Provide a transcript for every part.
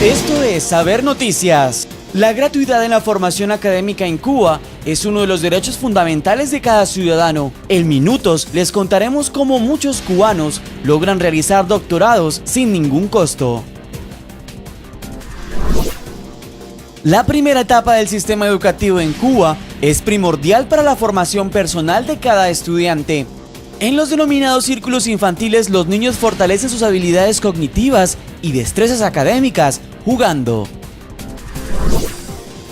Esto es Saber Noticias. La gratuidad en la formación académica en Cuba es uno de los derechos fundamentales de cada ciudadano. En minutos les contaremos cómo muchos cubanos logran realizar doctorados sin ningún costo. La primera etapa del sistema educativo en Cuba es primordial para la formación personal de cada estudiante. En los denominados círculos infantiles, los niños fortalecen sus habilidades cognitivas y destrezas académicas jugando.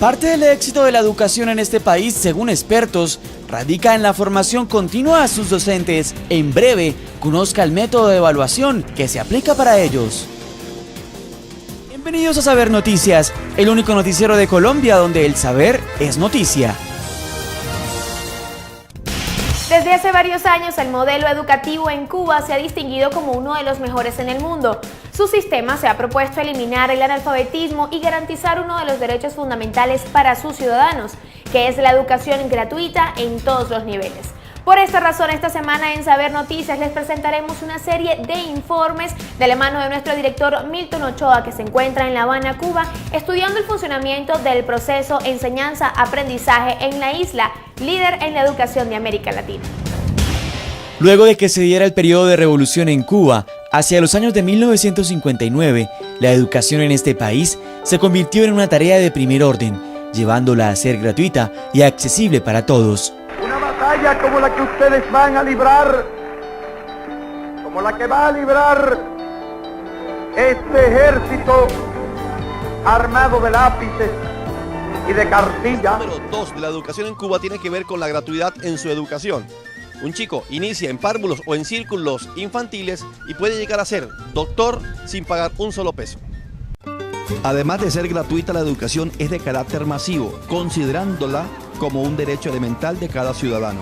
Parte del éxito de la educación en este país, según expertos, radica en la formación continua a sus docentes. En breve, conozca el método de evaluación que se aplica para ellos. Bienvenidos a Saber Noticias, el único noticiero de Colombia donde el saber es noticia. Desde hace varios años, el modelo educativo en Cuba se ha distinguido como uno de los mejores en el mundo. Su sistema se ha propuesto eliminar el analfabetismo y garantizar uno de los derechos fundamentales para sus ciudadanos, que es la educación gratuita en todos los niveles. Por esta razón, esta semana en Saber Noticias les presentaremos una serie de informes de la mano de nuestro director Milton Ochoa, que se encuentra en La Habana, Cuba, estudiando el funcionamiento del proceso enseñanza-aprendizaje en la isla, líder en la educación de América Latina. Luego de que se diera el periodo de revolución en Cuba, hacia los años de 1959, la educación en este país se convirtió en una tarea de primer orden, llevándola a ser gratuita y accesible para todos. Una batalla como la que ustedes van a librar, como la que va a librar este ejército armado de lápices y de cartilla. Número 2 de la educación en Cuba tiene que ver con la gratuidad en su educación. Un chico inicia en párvulos o en círculos infantiles y puede llegar a ser doctor sin pagar un solo peso. Además de ser gratuita, la educación es de carácter masivo, considerándola como un derecho elemental de cada ciudadano.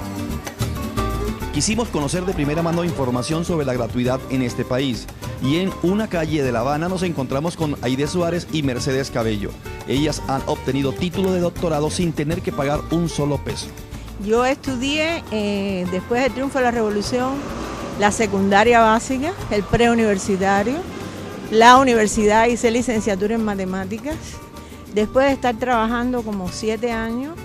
Quisimos conocer de primera mano información sobre la gratuidad en este país y en una calle de La Habana nos encontramos con Aide Suárez y Mercedes Cabello. Ellas han obtenido título de doctorado sin tener que pagar un solo peso. Yo estudié, después del triunfo de la revolución, la secundaria básica, el preuniversitario, la universidad, hice licenciatura en matemáticas. Después de estar trabajando como 7 años,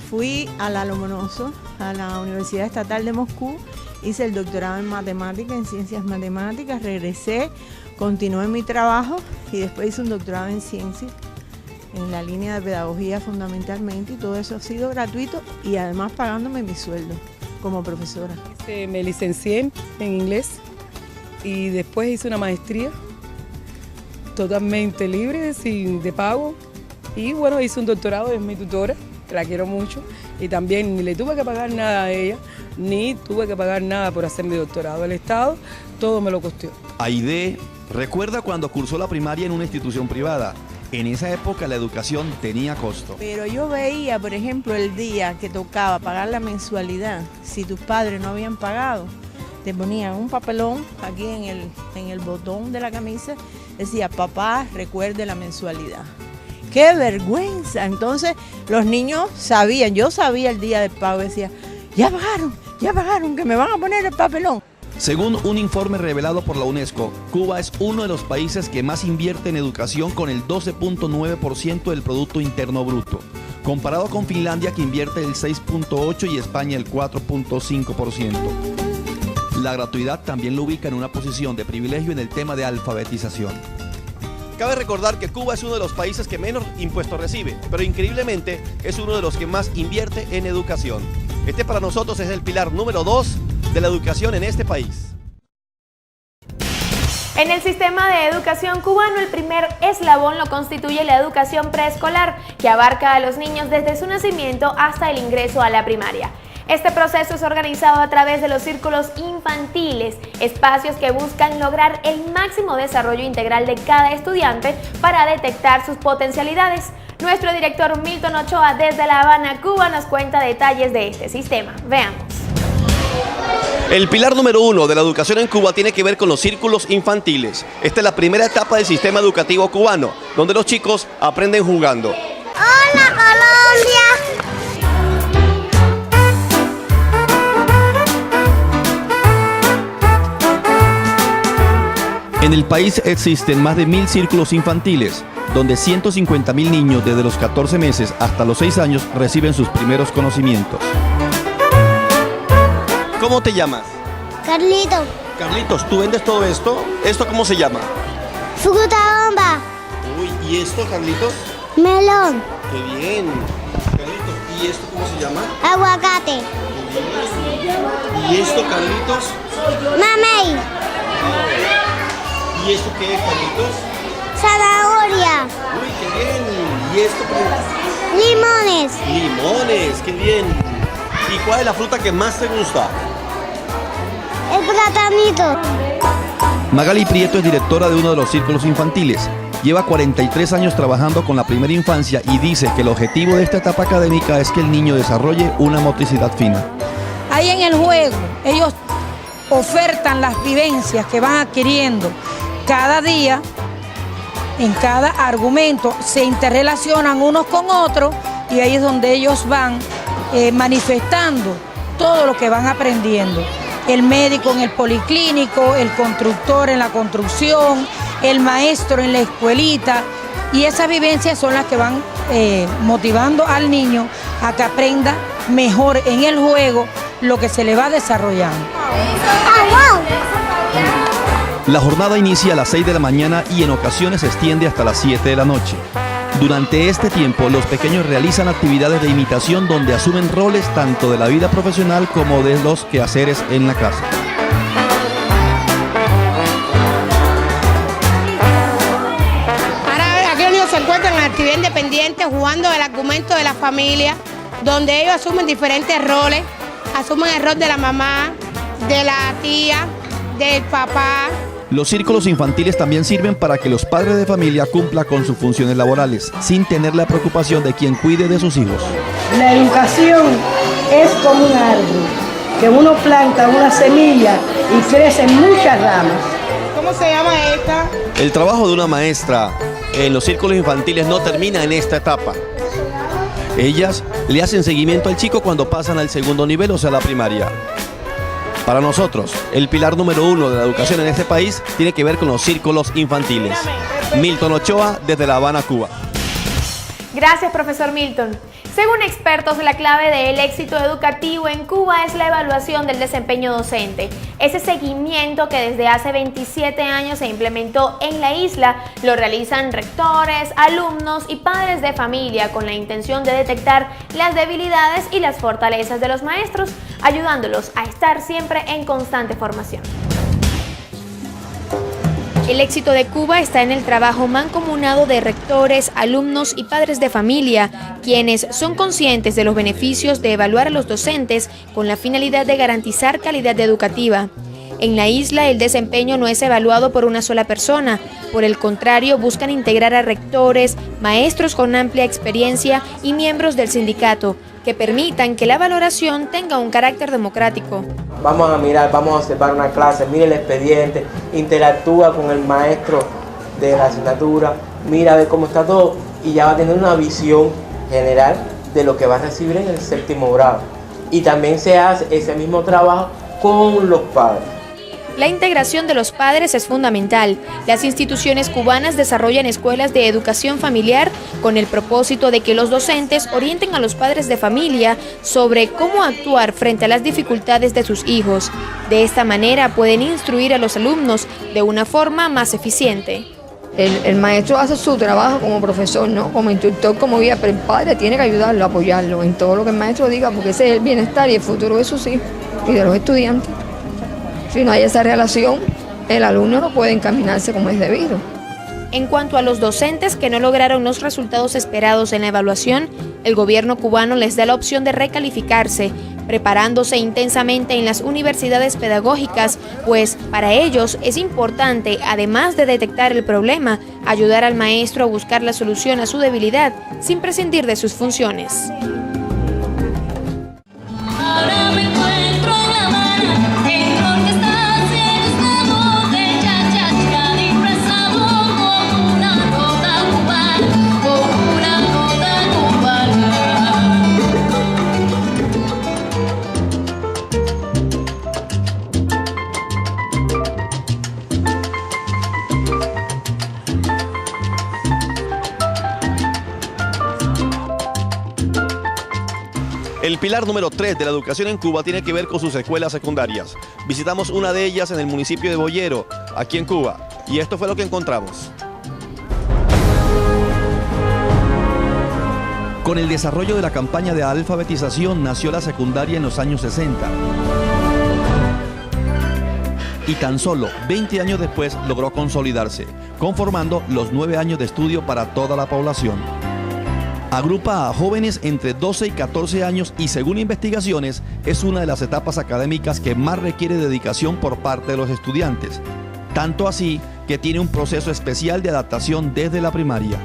fui a la Lomonosov, a la Universidad Estatal de Moscú, hice el doctorado en matemáticas, en ciencias matemáticas, regresé, continué mi trabajo y después hice un doctorado en ciencias, en la línea de pedagogía fundamentalmente, y todo eso ha sido gratuito y además pagándome mi sueldo como profesora. Me licencié en inglés y después hice una maestría totalmente libre, sin de pago, y bueno, hice un doctorado, es mi tutora, que la quiero mucho, y también ni le tuve que pagar nada a ella, ni tuve que pagar nada por hacer mi doctorado. El Estado todo me lo costeó. Aide recuerda cuando cursó la primaria en una institución privada. En esa época la educación tenía costo. Pero yo veía, por ejemplo, el día que tocaba pagar la mensualidad, si tus padres no habían pagado, te ponían un papelón aquí en el botón de la camisa, decía, papá, recuerde la mensualidad. ¡Qué vergüenza! Entonces los niños sabían, yo sabía el día del pago, decía, ya pagaron, que me van a poner el papelón. Según un informe revelado por la UNESCO, Cuba es uno de los países que más invierte en educación con el 12.9% del Producto Interno Bruto, comparado con Finlandia que invierte el 6.8% y España el 4.5%. La gratuidad también lo ubica en una posición de privilegio en el tema de alfabetización. Cabe recordar que Cuba es uno de los países que menos impuestos recibe, pero increíblemente es uno de los que más invierte en educación. Este para nosotros es el pilar número 2 de la educación en este país. En el sistema de educación cubano, el primer eslabón lo constituye la educación preescolar, que abarca a los niños desde su nacimiento hasta el ingreso a la primaria. Este proceso es organizado a través de los círculos infantiles, espacios que buscan lograr el máximo desarrollo integral de cada estudiante para detectar sus potencialidades. Nuestro director Milton Ochoa desde La Habana, Cuba, nos cuenta detalles de este sistema. Veamos. El pilar número 1 de la educación en Cuba tiene que ver con los círculos infantiles. Esta es la primera etapa del sistema educativo cubano, donde los chicos aprenden jugando. ¡Hola, Colombia! En el país existen más de 1000 círculos infantiles, donde 150.000 niños desde los 14 meses hasta los 6 años reciben sus primeros conocimientos. ¿Cómo te llamas? Carlito, Carlitos, ¿tú vendes todo esto? ¿Esto cómo se llama? fruta bomba, Uy, ¿y esto, Carlitos? melón, ¡Qué bien! Carlitos, ¿y esto cómo se llama? aguacate, ¿Y esto, Carlitos? mamey, ¿Y esto qué es, Carlitos? zanahoria, Uy, qué bien. ¿Y esto qué limones, es? Limones, qué bien. ¿Y cuál es la fruta que más te gusta? el platanito. Magali Prieto es directora de uno de los círculos infantiles. Lleva 43 años trabajando con la primera infancia y dice que el objetivo de esta etapa académica es que el niño desarrolle una motricidad fina. Ahí en el juego, ellos ofertan las vivencias que van adquiriendo cada día, en cada argumento, se interrelacionan unos con otros y ahí es donde ellos van manifestando todo lo que van aprendiendo. El médico en el policlínico, el constructor en la construcción, el maestro en la escuelita, y esas vivencias son las que van motivando al niño a que aprenda mejor en el juego lo que se le va desarrollando. La jornada inicia a las 6 de la mañana y en ocasiones se extiende hasta las 7 de la noche. Durante este tiempo, los pequeños realizan actividades de imitación donde asumen roles tanto de la vida profesional como de los quehaceres en la casa. Ahora aquí los niños se encuentran en actividad independiente jugando el argumento de la familia, donde ellos asumen diferentes roles, asumen el rol de la mamá, de la tía, del papá. Los círculos infantiles también sirven para que los padres de familia cumplan con sus funciones laborales, sin tener la preocupación de quien cuide de sus hijos. La educación es como un árbol, que uno planta una semilla y crecen muchas ramas. ¿Cómo se llama esta? El trabajo de una maestra en los círculos infantiles no termina en esta etapa. Ellas le hacen seguimiento al chico cuando pasan al segundo nivel, o sea, la primaria. Para nosotros, el pilar número 1 de la educación en este país tiene que ver con los círculos infantiles. Milton Ochoa, desde La Habana, Cuba. Gracias, profesor Milton. Según expertos, la clave del éxito educativo en Cuba es la evaluación del desempeño docente. Ese seguimiento que desde hace 27 años se implementó en la isla lo realizan rectores, alumnos y padres de familia con la intención de detectar las debilidades y las fortalezas de los maestros, ayudándolos a estar siempre en constante formación. El éxito de Cuba está en el trabajo mancomunado de rectores, alumnos y padres de familia, quienes son conscientes de los beneficios de evaluar a los docentes con la finalidad de garantizar calidad educativa. En la isla el desempeño no es evaluado por una sola persona, por el contrario buscan integrar a rectores, maestros con amplia experiencia y miembros del sindicato, que permitan que la valoración tenga un carácter democrático. Vamos a mirar, vamos a observar una clase, mire el expediente, interactúa con el maestro de la asignatura, mira a ver cómo está todo y ya va a tener una visión general de lo que va a recibir en el séptimo grado. Y también se hace ese mismo trabajo con los padres. La integración de los padres es fundamental. Las instituciones cubanas desarrollan escuelas de educación familiar con el propósito de que los docentes orienten a los padres de familia sobre cómo actuar frente a las dificultades de sus hijos. De esta manera pueden instruir a los alumnos de una forma más eficiente. El maestro hace su trabajo como profesor, ¿no? Como instructor, como guía, pero el padre tiene que ayudarlo, apoyarlo en todo lo que el maestro diga, porque ese es el bienestar y el futuro de sus hijos y de los estudiantes. Si no hay esa relación, el alumno no puede encaminarse como es debido. En cuanto a los docentes que no lograron los resultados esperados en la evaluación, el gobierno cubano les da la opción de recalificarse, preparándose intensamente en las universidades pedagógicas, pues para ellos es importante, además de detectar el problema, ayudar al maestro a buscar la solución a su debilidad, sin prescindir de sus funciones. El pilar número 3 de la educación en Cuba tiene que ver con sus escuelas secundarias. Visitamos una de ellas en el municipio de Boyero, aquí en Cuba, y esto fue lo que encontramos. Con el desarrollo de la campaña de alfabetización nació la secundaria en los años 60. Y tan solo 20 años después logró consolidarse, conformando los 9 años de estudio para toda la población. Agrupa a jóvenes entre 12 y 14 años y, según investigaciones, es una de las etapas académicas que más requiere dedicación por parte de los estudiantes. Tanto así que tiene un proceso especial de adaptación desde la primaria.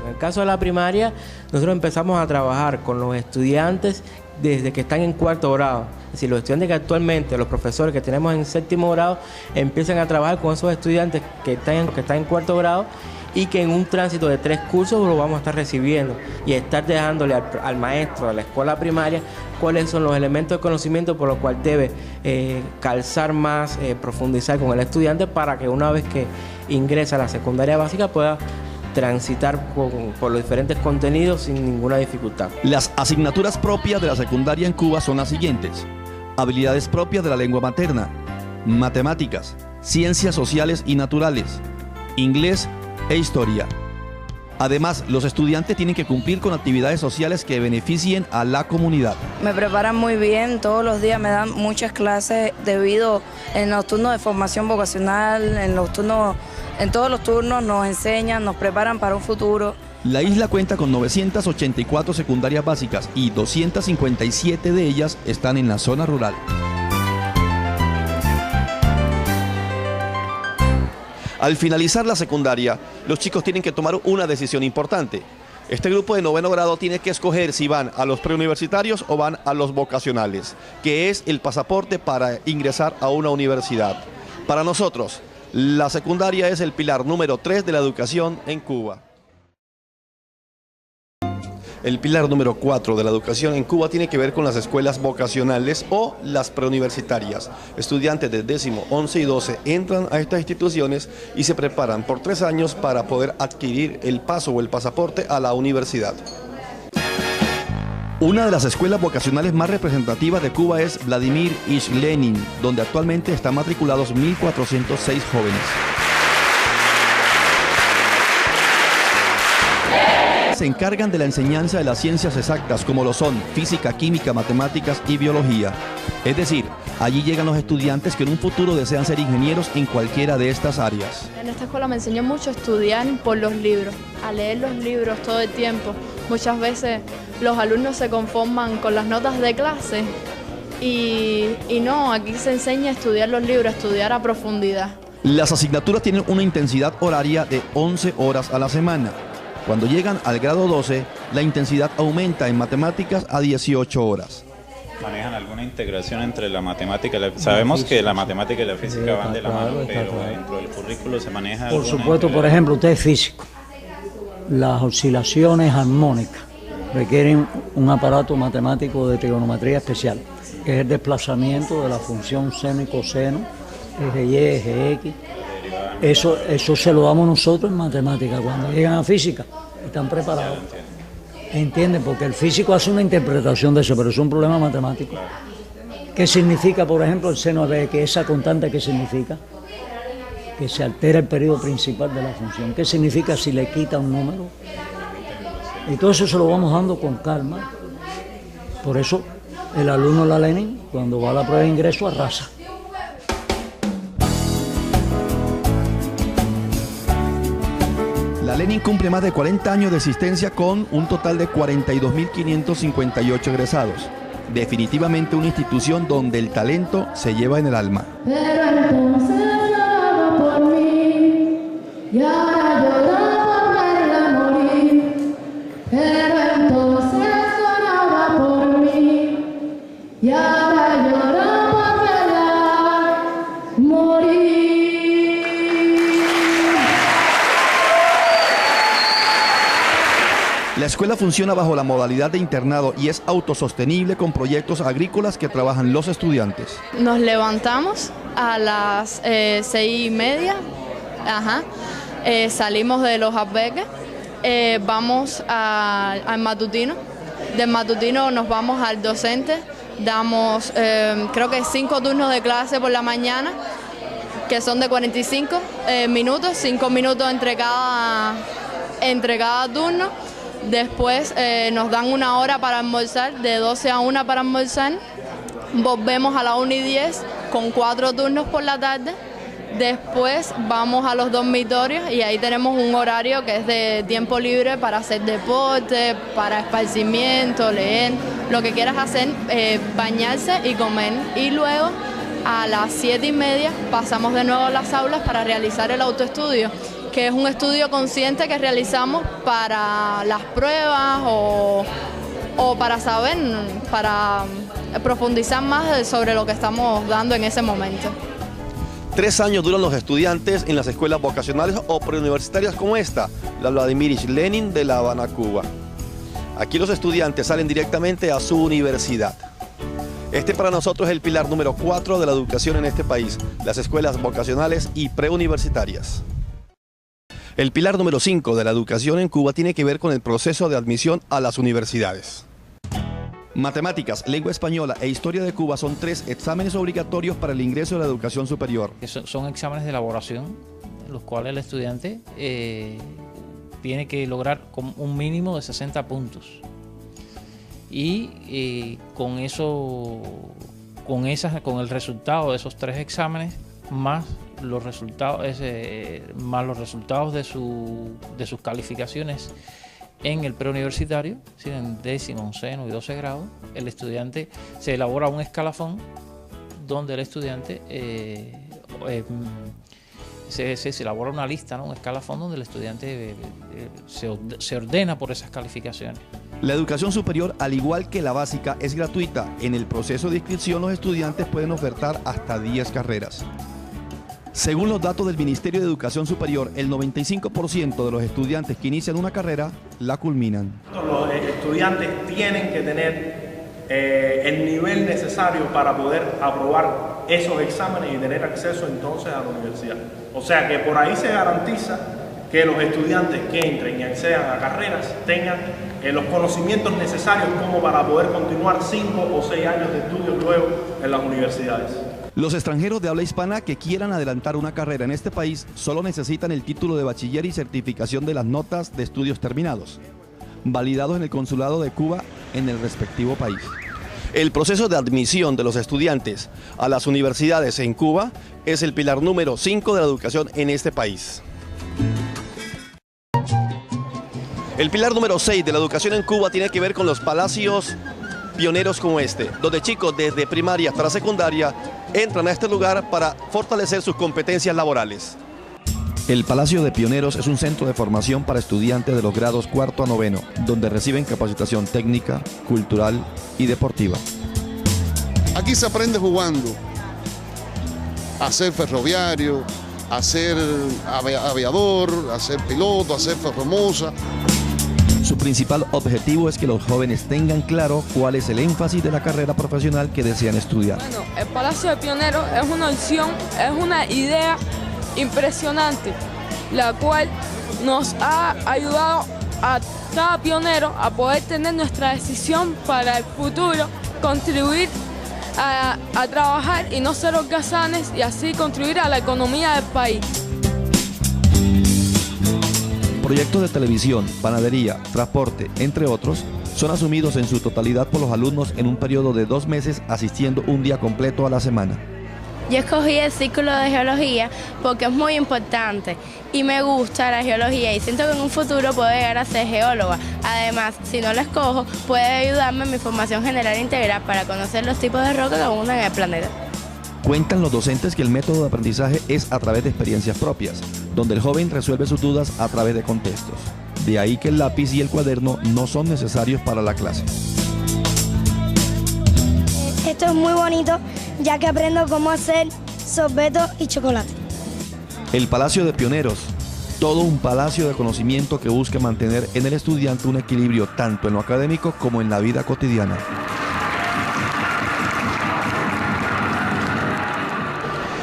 En el caso de la primaria, nosotros empezamos a trabajar con los estudiantes desde que están en cuarto grado. Es decir, los estudiantes que actualmente, los profesores que tenemos en séptimo grado, empiezan a trabajar con esos estudiantes que están en cuarto grado y que en un tránsito de 3 cursos lo vamos a estar recibiendo y estar dejándole al maestro de la escuela primaria cuáles son los elementos de conocimiento por los cuales debe calzar más, profundizar con el estudiante para que una vez que ingresa a la secundaria básica pueda transitar por los diferentes contenidos sin ninguna dificultad. Las asignaturas propias de la secundaria en Cuba son las siguientes: habilidades propias de la lengua materna, matemáticas, ciencias sociales y naturales, inglés e historia. Además, los estudiantes tienen que cumplir con actividades sociales que beneficien a la comunidad. Me preparan muy bien, todos los días me dan muchas clases debido en los turnos de formación vocacional, en todos los turnos nos enseñan, nos preparan para un futuro. La isla cuenta con 984 secundarias básicas y 257 de ellas están en la zona rural. Al finalizar la secundaria, los chicos tienen que tomar una decisión importante. Este grupo de 9º grado tiene que escoger si van a los preuniversitarios o van a los vocacionales, que es el pasaporte para ingresar a una universidad. Para nosotros, la secundaria es el pilar número 3 de la educación en Cuba. El pilar número 4 de la educación en Cuba tiene que ver con las escuelas vocacionales o las preuniversitarias. Estudiantes de 10º, 11 y 12 entran a estas instituciones y se preparan por 3 años para poder adquirir el paso o el pasaporte a la universidad. Una de las escuelas vocacionales más representativas de Cuba es Vladimir Ilich Lenin, donde actualmente están matriculados 1.406 jóvenes. Se encargan de la enseñanza de las ciencias exactas, como lo son física, química, matemáticas y biología. Es decir, allí llegan los estudiantes que en un futuro desean ser ingenieros en cualquiera de estas áreas. En esta escuela me enseñó mucho a estudiar por los libros, a leer los libros todo el tiempo. Muchas veces los alumnos se conforman con las notas de clase y no, aquí se enseña a estudiar los libros, a estudiar a profundidad. Las asignaturas tienen una intensidad horaria de 11 horas a la semana. Cuando llegan al grado 12, la intensidad aumenta en matemáticas a 18 horas. ¿Manejan alguna integración entre la matemática y la física? Sabemos que la matemática y la física van de la mano, pero dentro del currículo se maneja... Por supuesto, por ejemplo, usted es físico. Las oscilaciones armónicas requieren un aparato matemático de trigonometría especial, que es el desplazamiento de la función seno y coseno, eje Y, eje X. Eso se lo damos nosotros en matemática. Cuando llegan a física, están preparados. ¿Entienden? Porque el físico hace una interpretación de eso, pero es un problema matemático. ¿Qué significa, por ejemplo, el seno de X? ¿Esa constante qué significa? Que se altera el periodo principal de la función. ¿Qué significa si le quita un número? Y todo eso se lo vamos dando con calma. Por eso el alumno de la Lenin, cuando va a la prueba de ingreso, arrasa. La Lenin cumple más de 40 años de existencia con un total de 42.558 egresados. Definitivamente una institución donde el talento se lleva en el alma. Pero entonces lloraba por mí y ahora lloraba por verla morir. Pero entonces lloraba por mí y ahora lloraba por verla morir. La escuela funciona bajo la modalidad de internado y es autosostenible con proyectos agrícolas que trabajan los estudiantes. Nos levantamos a las 6:30, salimos de los albergues, vamos al matutino Del matutino nos vamos al docente, damos creo que 5 turnos de clase por la mañana, que son de 45 minutos, 5 minutos entre cada turno. Después nos dan 1 hora para almorzar, de 12 a 1 para almorzar. Volvemos a la 1:10 con 4 turnos por la tarde. Después vamos a los dormitorios y ahí tenemos un horario que es de tiempo libre para hacer deporte, para esparcimiento, leer, lo que quieras hacer, bañarse y comer. Y luego a las 7:30 pasamos de nuevo a las aulas para realizar el autoestudio, que es un estudio consciente que realizamos para las pruebas o para saber, para profundizar más sobre lo que estamos dando en ese momento. 3 años duran los estudiantes en las escuelas vocacionales o preuniversitarias como esta, la Vladimir Ilich Lenin de La Habana, Cuba. Aquí los estudiantes salen directamente a su universidad. Este para nosotros es el pilar número 4 de la educación en este país, las escuelas vocacionales y preuniversitarias. El pilar número 5 de la educación en Cuba tiene que ver con el proceso de admisión a las universidades. Matemáticas, lengua española e historia de Cuba son 3 exámenes obligatorios para el ingreso a la educación superior. Son exámenes de elaboración, en los cuales el estudiante tiene que lograr un mínimo de 60 puntos. Y con el resultado de esos 3 exámenes, más los resultados de sus calificaciones en el preuniversitario, en 10º, 11º y 12 grado, el estudiante se elabora un escalafón donde el estudiante se elabora una lista, ¿no? Un escalafón donde el estudiante se ordena por esas calificaciones. La educación superior, al igual que la básica, es gratuita. En el proceso de inscripción los estudiantes pueden ofertar hasta 10 carreras. Según los datos del Ministerio de Educación Superior, el 95% de los estudiantes que inician una carrera la culminan. Los estudiantes tienen que tener el nivel necesario para poder aprobar esos exámenes y tener acceso entonces a la universidad. O sea que por ahí se garantiza que los estudiantes que entren y accedan a carreras tengan los conocimientos necesarios como para poder continuar 5 o 6 años de estudios luego en las universidades. Los extranjeros de habla hispana que quieran adelantar una carrera en este país solo necesitan el título de bachiller y certificación de las notas de estudios terminados, validados en el Consulado de Cuba en el respectivo país. El proceso de admisión de los estudiantes a las universidades en Cuba es el pilar número 5 de la educación en este país. El pilar número 6 de la educación en Cuba tiene que ver con los palacios pioneros como este, donde chicos desde primaria hasta la secundaria entran a este lugar para fortalecer sus competencias laborales. El Palacio de Pioneros es un centro de formación para estudiantes de los grados 4º a 9º, donde reciben capacitación técnica, cultural y deportiva. Aquí se aprende jugando a ser ferroviario, a ser aviador, a ser piloto, a ser ferromoza. Su principal objetivo es que los jóvenes tengan claro cuál es el énfasis de la carrera profesional que desean estudiar. Bueno, el Palacio de Pioneros es una opción, es una idea impresionante, la cual nos ha ayudado a cada pionero a poder tener nuestra decisión para el futuro, contribuir a trabajar y no ser holgazanes y así contribuir a la economía del país. Proyectos de televisión, panadería, transporte, entre otros, son asumidos en su totalidad por los alumnos en un periodo de 2 meses, asistiendo un día completo a la semana. Yo escogí el ciclo de geología porque es muy importante y me gusta la geología y siento que en un futuro puedo llegar a ser geóloga. Además, si no lo escojo, puede ayudarme en mi formación general integral para conocer los tipos de roca que abundan en el planeta. Cuentan los docentes que el método de aprendizaje es a través de experiencias propias, donde el joven resuelve sus dudas a través de contextos. De ahí que el lápiz y el cuaderno no son necesarios para la clase. Esto es muy bonito, ya que aprendo cómo hacer sorbetos y chocolate. El Palacio de Pioneros, todo un palacio de conocimiento que busca mantener en el estudiante un equilibrio tanto en lo académico como en la vida cotidiana.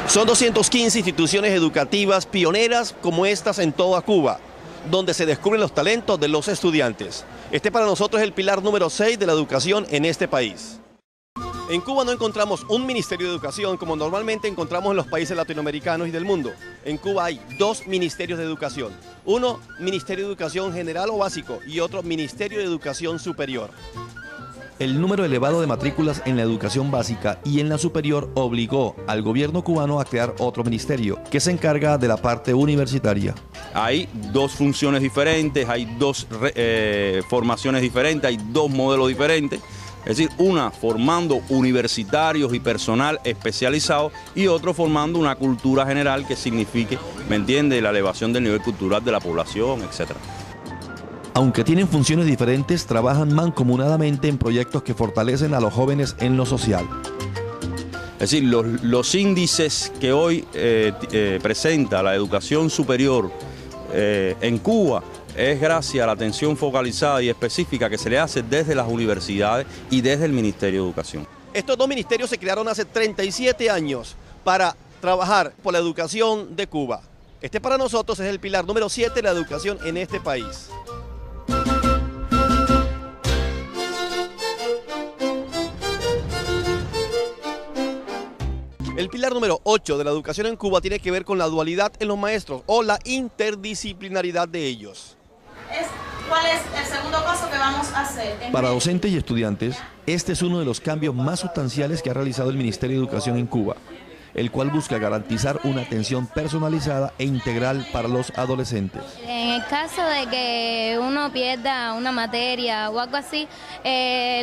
Son 215 instituciones educativas pioneras como estas en toda Cuba. donde se descubren los talentos de los estudiantes. Este para nosotros es el pilar número 6 de la educación en este país. En Cuba no encontramos un Ministerio de Educación como normalmente encontramos en los países latinoamericanos y del mundo. En Cuba hay 2 ministerios de educación. Uno, Ministerio de Educación General o Básico, y otro, Ministerio de Educación Superior. El número elevado de matrículas en la educación básica y en la superior obligó al gobierno cubano a crear otro ministerio que se encarga de la parte universitaria. Hay 2 funciones diferentes, hay 2 formaciones diferentes, hay 2 modelos diferentes. Es decir, una formando universitarios y personal especializado y otro formando una cultura general que signifique, ¿me entiende?, la elevación del nivel cultural de la población, etc. Aunque tienen funciones diferentes, trabajan mancomunadamente en proyectos que fortalecen a los jóvenes en lo social. Es decir, los índices que hoy presenta la educación superior en Cuba es gracias a la atención focalizada y específica que se le hace desde las universidades y desde el Ministerio de Educación. Estos 2 ministerios se crearon hace 37 años para trabajar por la educación de Cuba. Este para nosotros es el pilar número 7 de la educación en este país. El pilar número 8 de la educación en Cuba tiene que ver con la dualidad en los maestros o la interdisciplinaridad de ellos. ¿Cuál es el segundo paso que vamos a hacer? Para docentes y estudiantes, este es uno de los cambios más sustanciales que ha realizado el Ministerio de Educación en Cuba, el cual busca garantizar una atención personalizada e integral para los adolescentes. En el caso de que uno pierda una materia o algo así,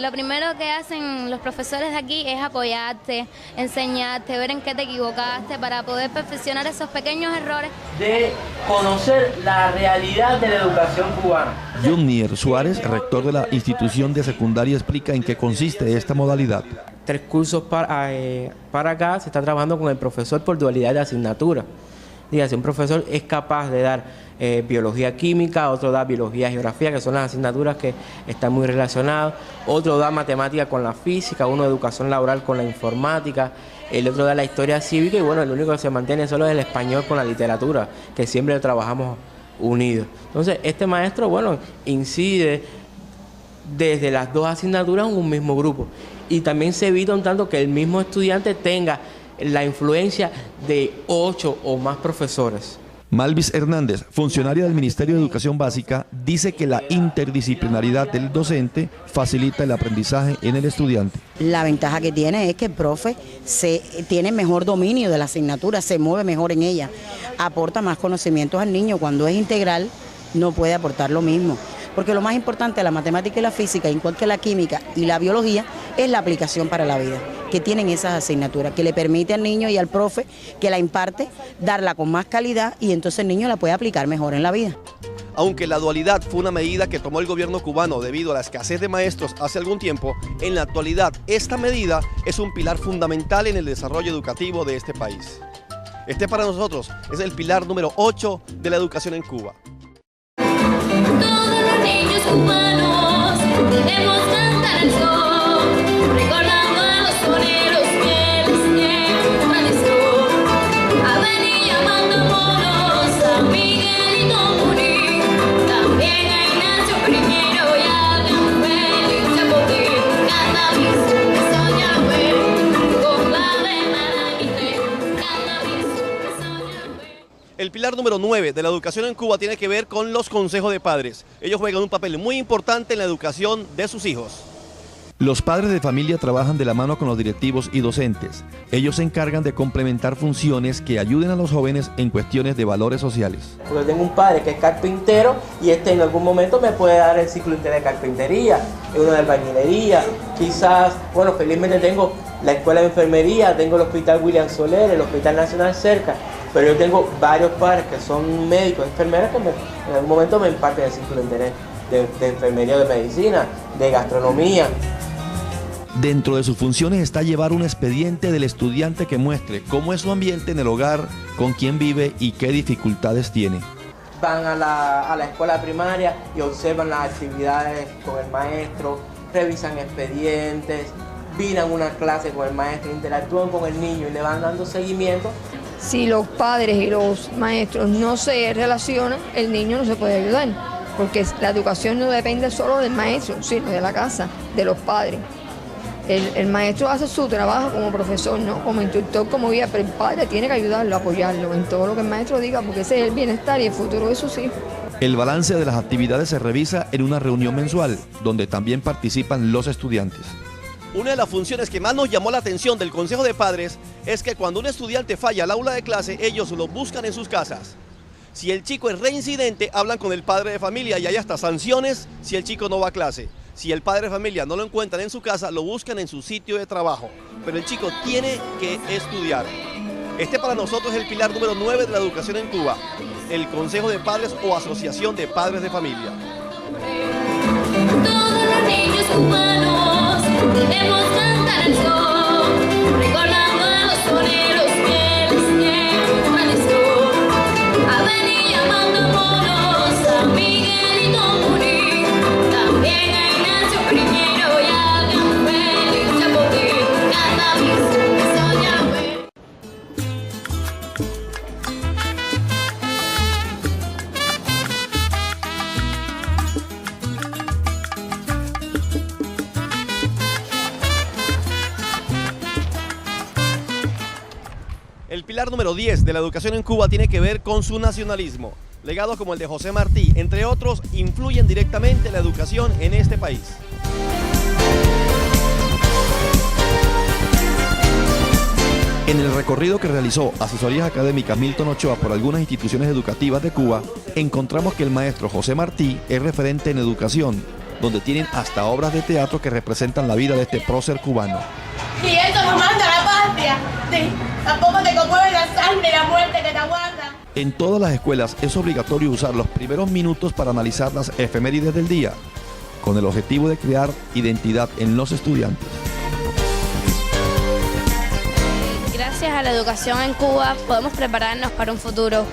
lo primero que hacen los profesores de aquí es apoyarte, enseñarte, ver en qué te equivocaste para poder perfeccionar esos pequeños errores. De conocer la realidad de la educación cubana. Junier Suárez, rector de la institución de secundaria, explica en qué consiste esta modalidad. 3 cursos para acá se está trabajando con el profesor por dualidad de asignatura. Dígase, un profesor es capaz de dar biología química, otro da biología y geografía, que son las asignaturas que están muy relacionadas, otro da matemática con la física, uno educación laboral con la informática, el otro da la historia cívica y bueno, el único que se mantiene solo es el español con la literatura, que siempre trabajamos unidos. Entonces, este maestro, bueno, incide desde las 2 asignaturas en un mismo grupo. Y también se evita un tanto que el mismo estudiante tenga la influencia de 8 o más profesores. Malvis Hernández, funcionaria del Ministerio de Educación Básica, dice que la interdisciplinaridad del docente facilita el aprendizaje en el estudiante. La ventaja que tiene es que el profe tiene mejor dominio de la asignatura, se mueve mejor en ella, aporta más conocimientos al niño. Cuando es integral no puede aportar lo mismo. Porque lo más importante de la matemática y la física, igual que la química y la biología, es la aplicación para la vida, que tienen esas asignaturas, que le permite al niño y al profe que la imparte, darla con más calidad y entonces el niño la puede aplicar mejor en la vida. Aunque la dualidad fue una medida que tomó el gobierno cubano debido a la escasez de maestros hace algún tiempo, en la actualidad esta medida es un pilar fundamental en el desarrollo educativo de este país. Este para nosotros es el pilar número 8 de la educación en Cuba. Todos los niños cubanos debemos cantar el son, recordando a los soneros que les tienen su tradición. A venir llamando monos, a Miguelito Murí, también a Ignacio Primero y a Félix Chapotín. Canta mi soña, con la de Maraquite, canta mi soña. El pilar número 9 de la educación en Cuba tiene que ver con los consejos de padres. Ellos juegan un papel muy importante en la educación de sus hijos. Los padres de familia trabajan de la mano con los directivos y docentes. Ellos se encargan de complementar funciones que ayuden a los jóvenes en cuestiones de valores sociales. Porque tengo un padre que es carpintero y en algún momento me puede dar el ciclo de carpintería, uno de albañilería, quizás, bueno, felizmente tengo la escuela de enfermería, tengo el hospital William Soler, el hospital nacional cerca. Pero yo tengo varios padres que son médicos, enfermeras, que en algún momento me imparten el ciclo de enfermería, de medicina, de gastronomía. Dentro de sus funciones está llevar un expediente del estudiante que muestre cómo es su ambiente en el hogar, con quién vive y qué dificultades tiene. Van a la escuela primaria y observan las actividades con el maestro, revisan expedientes, miran una clase con el maestro, interactúan con el niño y le van dando seguimiento. Si los padres y los maestros no se relacionan, el niño no se puede ayudar, porque la educación no depende solo del maestro, sino de la casa, de los padres. El maestro hace su trabajo como profesor, ¿no? Como instructor, como guía, pero el padre tiene que ayudarlo, apoyarlo en todo lo que el maestro diga, porque ese es el bienestar y el futuro de sus hijos. El balance de las actividades se revisa en una reunión mensual, donde también participan los estudiantes. Una de las funciones que más nos llamó la atención del Consejo de Padres es que cuando un estudiante falla al aula de clase, ellos lo buscan en sus casas. Si el chico es reincidente, hablan con el padre de familia y hay hasta sanciones si el chico no va a clase. Si el padre de familia no lo encuentran en su casa, lo buscan en su sitio de trabajo. Pero el chico tiene que estudiar. Este para nosotros es el pilar número 9 de la educación en Cuba, el Consejo de Padres o Asociación de Padres de Familia. Todos los niños cubanos debemos cantar el sol, recordando a los soneros que les dieron tradición. A venir llamando monos, a Miguelito Murí, también a Ignacio Primero y a Campbell y Chapotín, cada eso ya ve. El pilar número 10 de la educación en Cuba tiene que ver con su nacionalismo. Legados como el de José Martí, entre otros, influyen directamente en la educación en este país. En el recorrido que realizó Asesorías Académicas Milton Ochoa por algunas instituciones educativas de Cuba, encontramos que el maestro José Martí es referente en educación, donde tienen hasta obras de teatro que representan la vida de este prócer cubano. Y eso nos manda la patria. Sí, tampoco te conmueve la sangre y la muerte que te aguanta. En todas las escuelas es obligatorio usar los primeros minutos para analizar las efemérides del día, con el objetivo de crear identidad en los estudiantes. Gracias a la educación en Cuba podemos prepararnos para un futuro.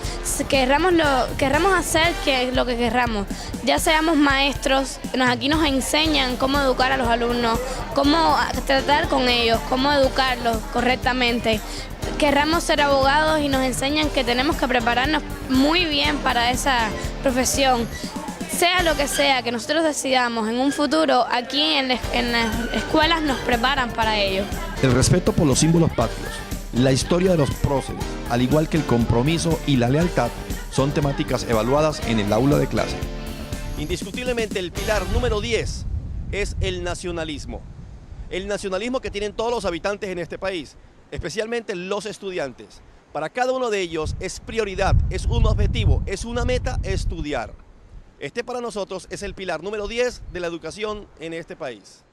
Querramos hacer lo que querramos, ya seamos maestros, aquí nos enseñan cómo educar a los alumnos, cómo tratar con ellos, cómo educarlos correctamente. Querramos ser abogados y nos enseñan que tenemos que prepararnos muy bien para esa profesión. Sea lo que sea que nosotros decidamos en un futuro, aquí en las escuelas nos preparan para ello. El respeto por los símbolos patrios, la historia de los próceres, al igual que el compromiso y la lealtad, son temáticas evaluadas en el aula de clase. Indiscutiblemente el pilar número 10 es el nacionalismo. El nacionalismo que tienen todos los habitantes en este país, especialmente los estudiantes. Para cada uno de ellos es prioridad, es un objetivo, es una meta estudiar. Este para nosotros es el pilar número 10 de la educación en este país.